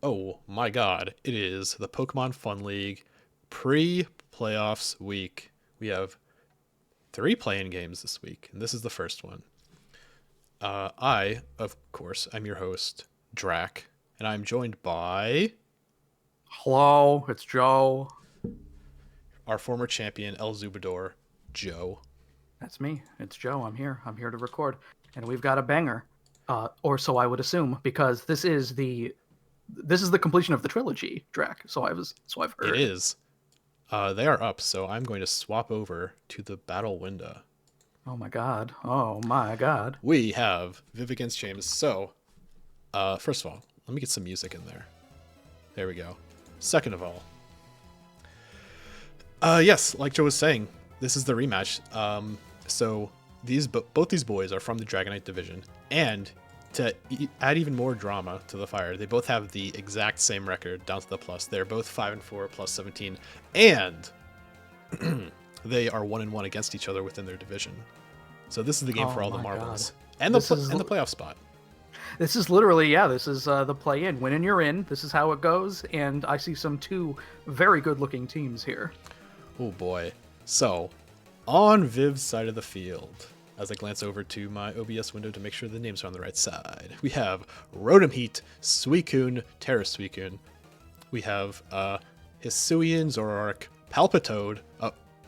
Oh my god, it is the Pokemon Fun League pre-playoffs week. We have three playing games this week, and this is the first one. Of course, I'm your host, Drac, and I'm joined by Hello, it's Joe. our former champion, El Zubador, Joe. That's me. It's Joe. I'm here. I'm here to record, and we've got a banger, or so I would assume, because this is the completion of the trilogy, Drac. So I've It heard. is. They are up, so I'm going to swap over to the battle window. Oh my god. Oh my god. We have Viv against James. So, first of all, let me get some music in there. There we go. Second of all, yes, like Joe was saying, this is the rematch. So both these boys are from the Dragonite division, and to add even more drama to the fire, they both have the exact same record down to the plus. They're both 5-4 plus 17, and they are 1-1 against each other within their division. So this is the game Oh for all the my god. marbles and This is the playoff spot. this is literally, yeah. This is the play in. Win and you're in. This is how it goes. And I see two very good looking teams here. Oh boy. So, on Viv's side of the field, as I glance over to my OBS window to make sure the names are on the right side, we have Rotom Heat, Suicune, Terra Suicune. We have Hisuian, Zoroark, Palpitoad,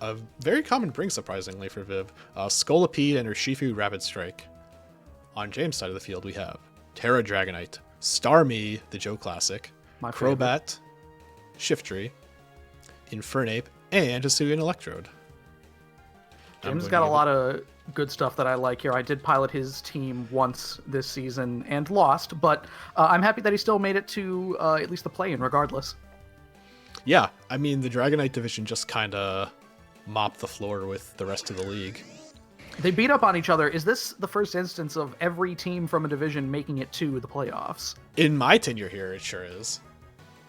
a very common bring surprisingly for Viv, Scolipede, and Urshifu Rapid Strike. On James' side of the field, we have Terra Dragonite, Starmie, the Joe Classic, My favorite. Crobat, Shiftry, Infernape, and Hisuian Electrode. I'm Jim's going to got a give lot of good stuff that I like here. I did pilot his team once this season and lost, but I'm happy that he still made it to at least the play-in regardless. Yeah, I mean, the Dragonite division just kind of mopped the floor with the rest of the league. They beat up on each other. Is this the first instance of every team from a division making it to the playoffs? In my tenure here, it sure is.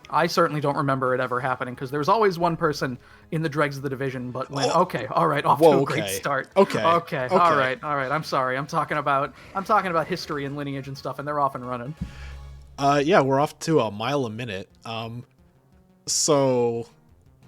I certainly don't remember it ever happening because there's always one person in the dregs of the division. But when okay, all right, off to Whoa, a great okay. start. Okay. Okay, Okay. all right. I'm sorry. I'm talking about history and lineage and stuff, and they're off and running. Yeah, we're off to a mile a minute. So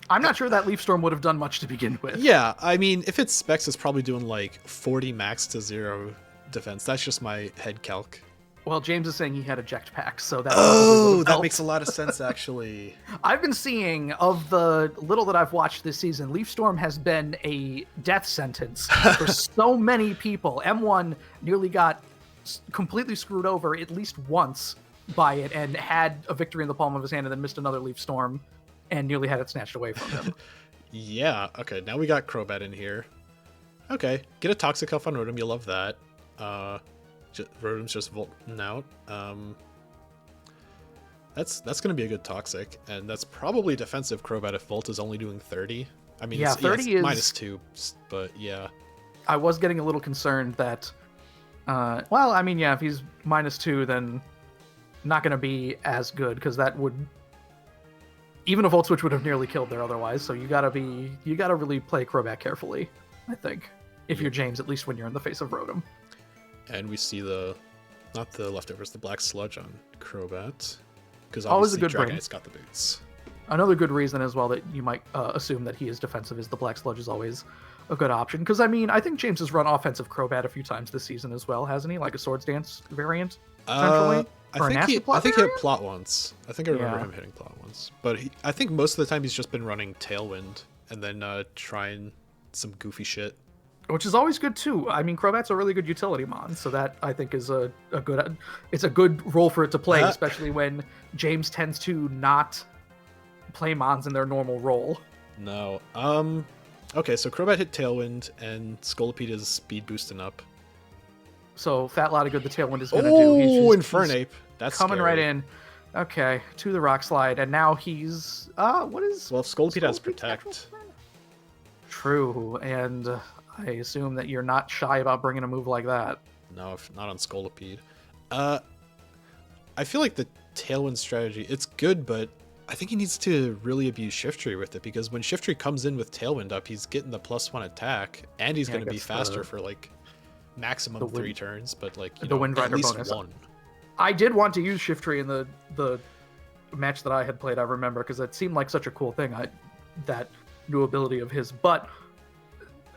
I'm not sure that Leaf Storm would have done much to begin with. yeah, I mean, if it's specs, it's probably doing like 40 max to 0 defense. That's just my head calc. Well, James is saying he had eject packs, so that probably Oh, would have that helped. makes a lot of sense, actually. I've been seeing, of the little that I've watched this season, Leaf Storm has been a death sentence for so many people. M1 nearly got completely screwed over at least once by it and had a victory in the palm of his hand and then missed another Leaf Storm and nearly had it snatched away from him. Yeah, okay, now we got Crobat in here. Okay, get a Toxic Elf on Rotom, you'll love that. Rotom's just Volting out. That's going to be a good Toxic, and that's probably defensive Crobat if Volt is only doing 30. I mean, Yeah, it's 30 is... -2, but yeah. I was getting a little concerned that, well, I mean, yeah, if he's -2, then not going to be as good because that would, even a Volt Switch would have nearly killed there otherwise. So you gotta really play Crobat carefully, I think, if you're James, at least when you're in the face of Rotom. And we see not the leftovers, the Black Sludge on Crobat, because Always a obviously good bring. Dragonite's got the boots. Another good reason as well that you might assume that he is defensive is the Black Sludge is always a good option. Because, I mean, I think James has run offensive Crobat a few times this season as well, hasn't he? Like a Swords Dance variant, potentially? I think he hit variant? plot once. I think I remember Yeah. him hitting plot once. But I think most of the time he's just been running Tailwind and then trying some goofy shit. Which is always good too. I mean, Crobat's a really good utility mon, so that I think is a good role for it to play, especially when James tends to not play mons in their normal role. No. Okay, so Crobat hit Tailwind and Scolipede is speed boosting up. So fat lot of good the Tailwind is gonna do. Oh, Infernape. That's coming scary. right in. Okay, to the Rock Slide, and now he's what is? Well, if Scolipede has Scolipede's actual Protect. plan? True, and I assume that you're not shy about bringing a move like that. No, if not on Scolipede. I feel like the Tailwind strategy, it's good, but I think he needs to really abuse Shiftry with it, because when Shiftry comes in with Tailwind up, he's getting the +1 attack, and he's going to be gets faster for like maximum 3 turns, but like, you the know, Wind at Rider least bonus. one. I did want to use Shiftry in the match that I had played, I remember, because it seemed like such a cool thing, that new ability of his, but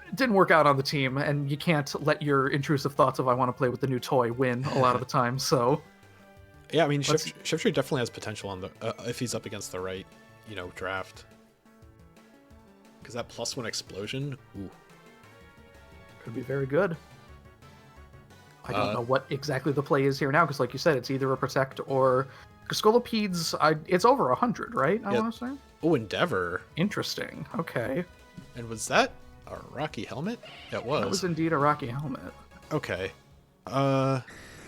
it didn't work out on the team, and you can't let your intrusive thoughts of I want to play with the new toy win a lot of the time, so... Yeah, I mean, Shiftry definitely has potential on the if he's up against the right, draft. Because that +1 explosion, ooh. Could be very good. I don't know what exactly the play is here now, because like you said, it's either a Protect or... Scoliped's, it's over 100, right? I want to say? Oh, Endeavor. Interesting. Okay. And was that a Rocky helmet? It was. That was indeed a Rocky helmet. Okay.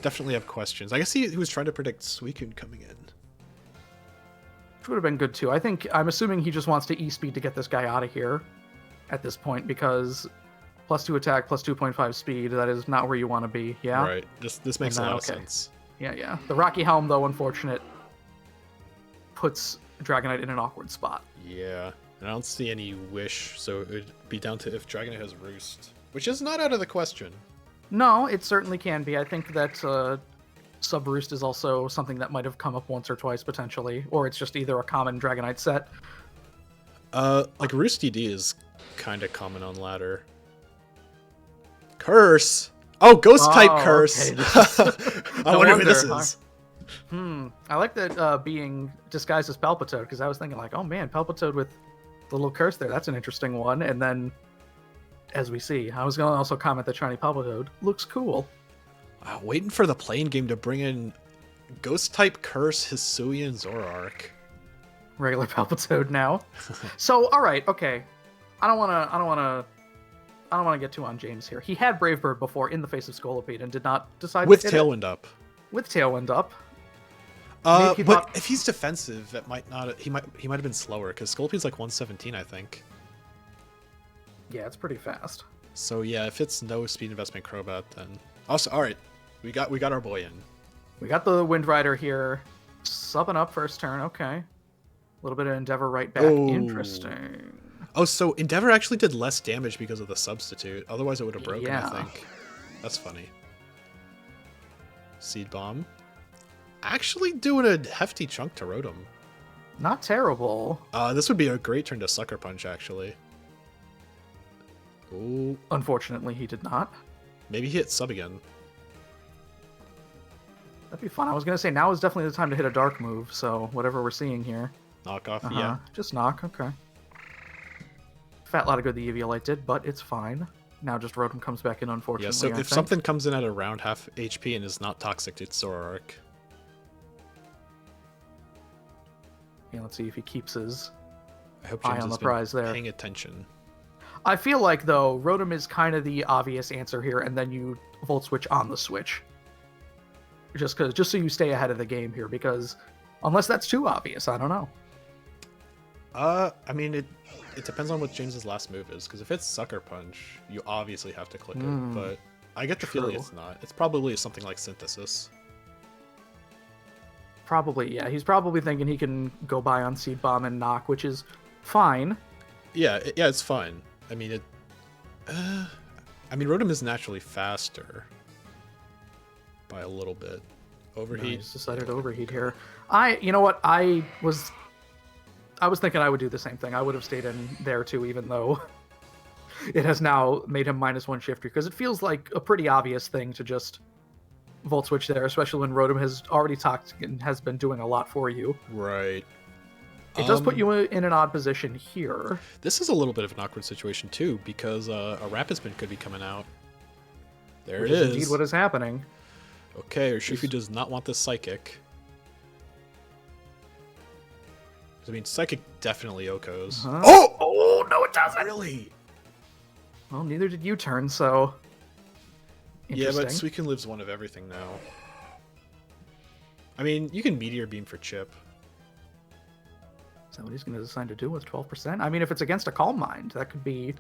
Definitely have questions. I guess he was trying to predict Suicune coming in. Which would have been good too. I'm assuming he just wants to E-speed to get this guy out of here at this point, because +2 attack, +2.5 speed, that is not where you want to be, yeah? Right. This makes a lot of sense. Yeah. The Rocky Helm, though, unfortunate, puts Dragonite in an awkward spot. Yeah. And I don't see any Wish, so it would be down to if Dragonite has Roost, which is not out of the question. No, it certainly can be. I think that Sub-Roost is also something that might have come up once or twice, potentially, or it's just either a common Dragonite set. Like Roost DD is kind of common on ladder. Curse! Oh, Ghost-type Curse! Okay. I wonder who this is. I like that being disguised as Palpitoad, because I was thinking like, oh man, Palpitoad with the little curse there, that's an interesting one. And then, as we see, I was going to also comment that Shiny Palpitoad looks cool. Waiting for the playing game to bring in Ghost-type Curse, Hisuian, Zoroark. Regular Palpitoad now. So, all right, okay. I don't want to get too on James here. He had Brave Bird before in the face of Scolipede and did not decide with to hit Tailwind up. With Tailwind up. But if he's defensive, that might not. He might have been slower because Scolpide's like 117, I think. Yeah, it's pretty fast. So yeah, if it's no speed investment Crobat, then also all right. We got our boy in. We got the Wind Rider here, subbing up first turn. Okay, a little bit of Endeavor right back. Oh. Interesting. Oh, so Endeavor actually did less damage because of the substitute. Otherwise, it would have broken. Yeah. I think. That's funny. Seed Bomb. Actually doing a hefty chunk to Rotom. Not terrible. This would be a great turn to Sucker Punch, actually. Ooh. Unfortunately, he did not. Maybe he hit sub again. That'd be fun. I was going to say, now is definitely the time to hit a dark move, so whatever we're seeing here. Knock off, yeah. Just knock, okay. Fat lot of good the Eviolite did, but it's fine. Now just Rotom comes back in, unfortunately. Yeah, so if something comes in at around half HP and is not toxic, it's Zoroark. Yeah, let's see if he keeps his eye on the prize there. Paying attention. I feel like, though, Rotom is kind of the obvious answer here, and then you Volt Switch on the Switch. Just so you stay ahead of the game here, because unless that's too obvious, I don't know. I mean, it depends on what James's last move is, because if it's Sucker Punch, you obviously have to click it, but I get the feeling it's not. It's probably something like Synthesis. Probably, yeah. He's probably thinking he can go by on Seed Bomb and knock, which is fine. Yeah, it's fine. I mean, Rotom is naturally faster by a little bit. Overheat. He's decided to overheat here. You know what? I was thinking I would do the same thing. I would have stayed in there too, even though it has now made him -1 shifter, because it feels like a pretty obvious thing to just Volt Switch there, especially when Rotom has already talked and has been doing a lot for you. Right. It does put you in an odd position here. This is a little bit of an awkward situation too, because a Rapid Spin could be coming out. There it is. Indeed what is happening. Okay, Urshifu does not want this Psychic. I mean, Psychic definitely Okos. Oh, no it doesn't! Really? Well, neither did you turn, so... Yeah, but Suicune lives one of everything now. I mean, you can Meteor Beam for Chip. Is that what he's going to decide to do with 12%? I mean, if it's against a Calm Mind, that could be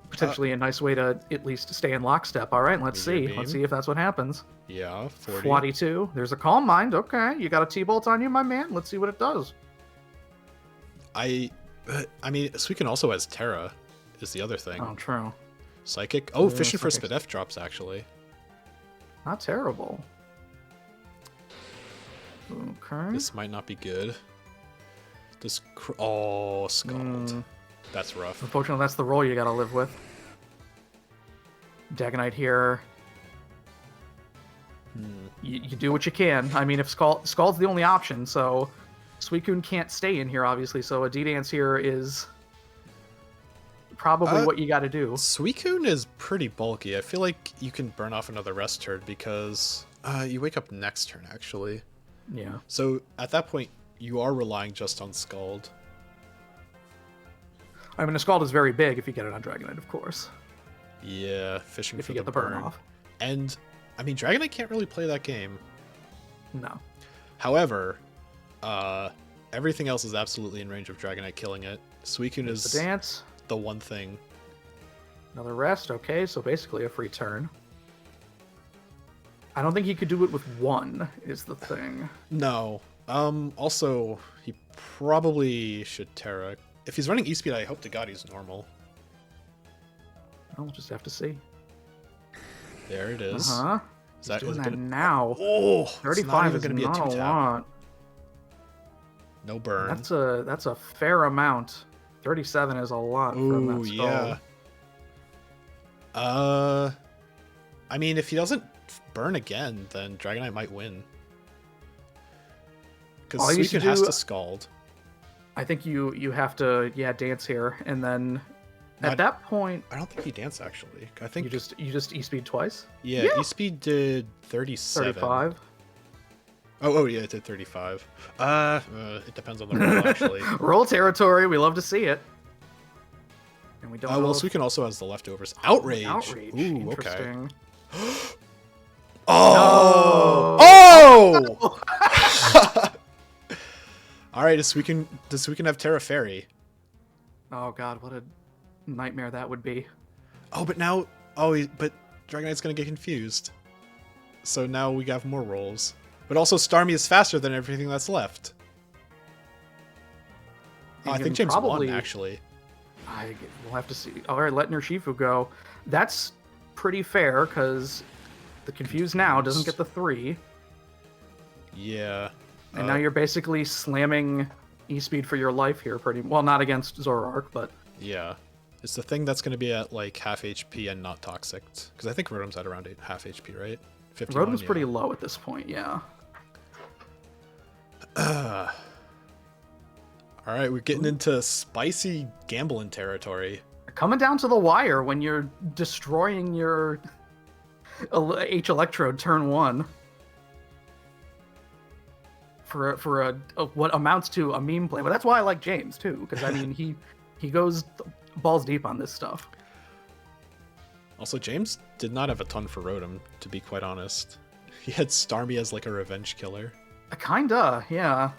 potentially a nice way to at least stay in lockstep. All right, let's see. Beam. Let's see if that's what happens. Yeah, 40. 42. There's a Calm Mind. Okay, you got a T-Bolt on you, my man. Let's see what it does. I mean, Suicune also has Terra, is the other thing. Oh, true. Psychic. Oh, Fishing for Spadef drops, actually. Not terrible. Okay. This might not be good. Scald. That's rough. Unfortunately, that's the roll you gotta live with. Dagonite here. You do what you can. I mean, if Scald's the only option, so Suicune can't stay in here, obviously, so a D-Dance here is probably what you gotta do. Suicune is pretty bulky. I feel like you can burn off another rest turn because you wake up next turn, actually. Yeah. So at that point, you are relying just on Scald. I mean, a Scald is very big if you get it on Dragonite, of course. Yeah, fishing If for you get the burn off. And, I mean, Dragonite can't really play that game. No. However, everything else is absolutely in range of Dragonite killing it. Suicune is The dance. the one thing. Another rest. Okay, so basically a free turn. I don't think he could do it with one, is the thing. No. Also, he probably should Terra. If he's running E-Speed, I hope to God he's normal. I'll just have to see. There it is. Uh-huh. Is that Doing that now. Oh, 35 is going to be a not a 2-tap. lot. No burn. That's a fair amount. 37 is a lot from that Scald. Yeah. I mean, if he doesn't burn again, then Dragonite might win. Because Suicune has to Scald. I think you have to dance here, and then at that point I don't think he danced actually. I think you just E-Speed twice. Yeah, E-Speed did 37. 35. Oh yeah, it did 35. It depends on the roll actually. Roll territory. We love to see it. And we don't. Well, Suicune also has the leftovers. Outrage. Outrage. Ooh, okay. Interesting. Oh! No. Oh! All right, does Suicune have Terra Fairy? Oh god, what a nightmare that would be. Oh, but but Dragonite's gonna get confused. So now we have more rolls. But also Starmie is faster than everything that's left. Oh, I think James won, actually. We'll have to see. All right, let Urshifu go. That's pretty fair, because the Confused now doesn't get the 3. Yeah. And now you're basically slamming E-Speed for your life here, pretty well, not against Zoroark, but... Yeah. It's the thing that's going to be at, like, half HP and not toxic. Because I think Rotom's at around half HP, right? 51, Rotom's pretty low at this point, yeah. Alright, we're getting into spicy gambling territory. Coming down to the wire when you're destroying your H-Electrode turn 1. For a what amounts to a meme play. But that's why I like James, too. Because, I mean, he goes balls deep on this stuff. Also, James did not have a ton for Rotom, to be quite honest. He had Starmie as, like, a revenge killer. Kinda, yeah.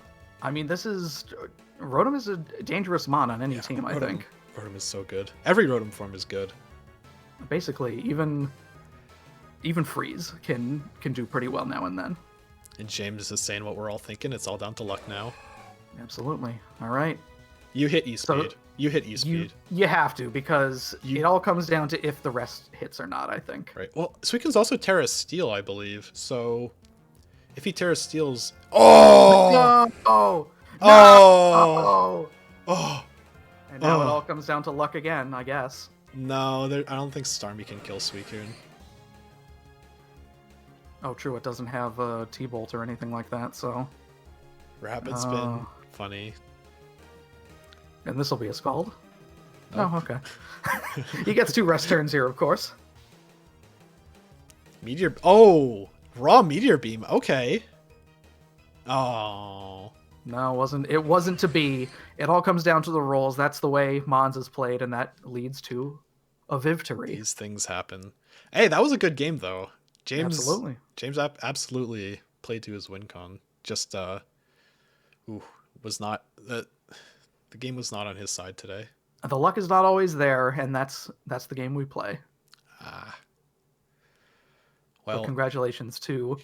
I mean, Rotom is a dangerous mon on any team, I think. Rotom is so good. Every Rotom form is good. Basically, even Freeze can do pretty well now and then. And James is saying what we're all thinking. It's all down to luck now. Absolutely. All right. You hit E-Speed. So you hit E-Speed. You have to, because it all comes down to if the rest hits or not, I think. Right. Well, Suicune's also Terra Steel, I believe. So if he Terra Steals... Oh! No! Oh! No! Oh! And now it all comes down to luck again, I guess. No, I don't think Starmie can kill Suicune. Oh, true. It doesn't have a T-Bolt or anything like that, so... Rapid Spin. Funny. And this will be a Scald? Nope. Oh, okay. He gets 2 rest turns here, of course. Meteor... Oh! Raw Meteor Beam. Okay. Oh. No, it wasn't to be. It all comes down to the rolls. That's the way Mons is played, and that leads to a victory. These things happen. Hey, that was a good game, though. James absolutely played to his win con. Just was not the game was not on his side today. The luck is not always there, and that's the game we play. Well, so congratulations to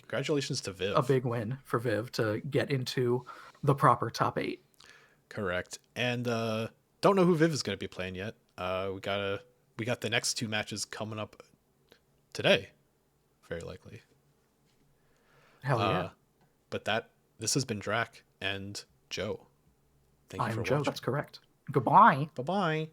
Viv. A big win for Viv to get into the proper top 8. Correct. And don't know who Viv is going to be playing yet. We got the next 2 matches coming up today. Very likely. Hell yeah. But that this has been Drac and Joe. Thank you I'm for Joe. watching. That's correct. Goodbye. Bye bye.